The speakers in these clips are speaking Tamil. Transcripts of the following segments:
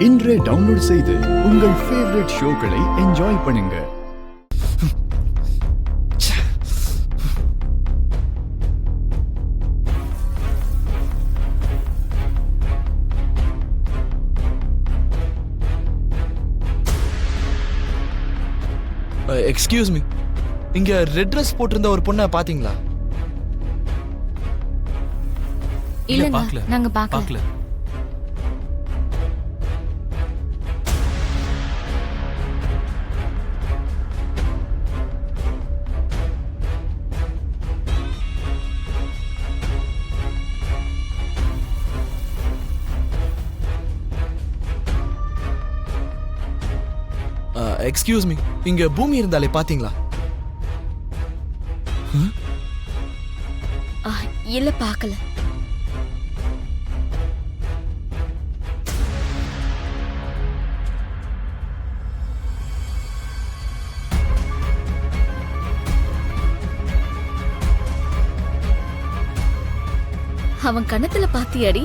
இன்றே டவுன்லோட் செய்து உங்கள் ஃபேவரட் ஷோக்களை என்ஜாய் பண்ணுங்க. எக்ஸ்கியூஸ் மீ, இங்க ரெட் ட்ரெஸ் போட்டிருந்த ஒரு பொண்ணை பாத்தீங்களா? இல்லங்க, நாங்க பார்க்கல. எக்ஸ்கியூஸ் மீ, இங்க பூமி இருந்தாலே பாத்தீங்களா? இல்ல, பார்க்கல. அவன் கண்ணத்துல பாத்தியாடி?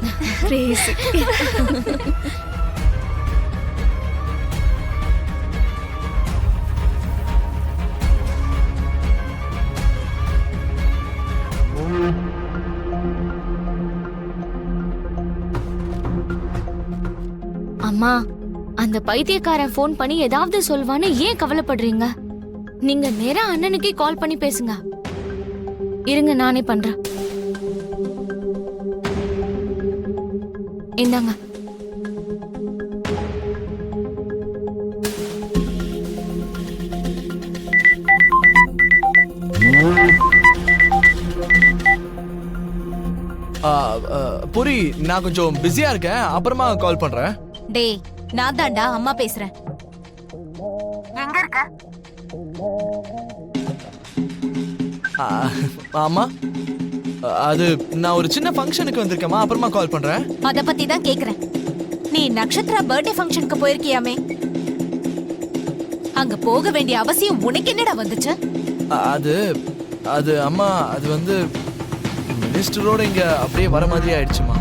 அம்மா, அந்த பைத்தியக்காரன் ஃபோன் பண்ணி ஏதாவது சொல்வான்னு ஏன் கவலைப்படுறீங்க? நீங்க நேரா அண்ணனுக்கே கால் பண்ணி பேசுங்க. இருங்க, நானே பண்றேன். இந்தாங்க. புரி, நான் கொஞ்சம் பிஸியா இருக்கேன், அப்புறமா கால் பண்றேன். டேய், நான் தான்டா அம்மா பேசுறேன். எங்க இருக்க? ஆமா, அது நான் ஒரு சின்ன ஃபங்க்ஷனுக்கு வந்திருக்கேமா, அப்புறமா கால் பண்றேன். அத பத்தி தான் கேக்குறேன். நீ நக்ஷத்ரா பர்த்டே ஃபங்க்ஷனுக்கு போயிருக்கியாமே, அங்க போக வேண்டிய அவசியம் உனக்கு என்னடா வந்துச்சு? அது அது அம்மா, அது வந்து மினிஸ்டரோட இங்க அப்படியே வர மாதிரி ஆயிடுச்சுமா.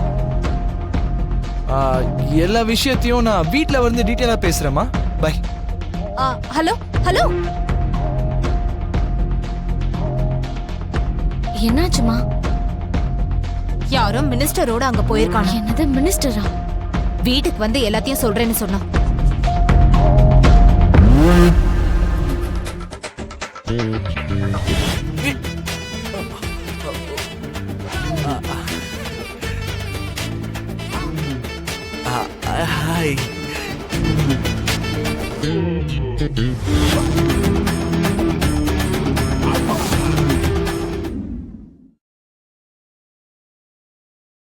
எல்லா விஷயத்தையும் நான் வீட்ல வந்து டீட்டெயிலா பேசுறேம்மா. பை. ஹலோ ஹலோ, என்னாச்சுமா? யாரோ மினிஸ்டரோட அங்க போயிருக்காங்க. என்னது, மினிஸ்டரா? வீட்டுக்கு வந்து எல்லாத்தையும் சொல்றேன்னு சொன்னா. ஹாய்.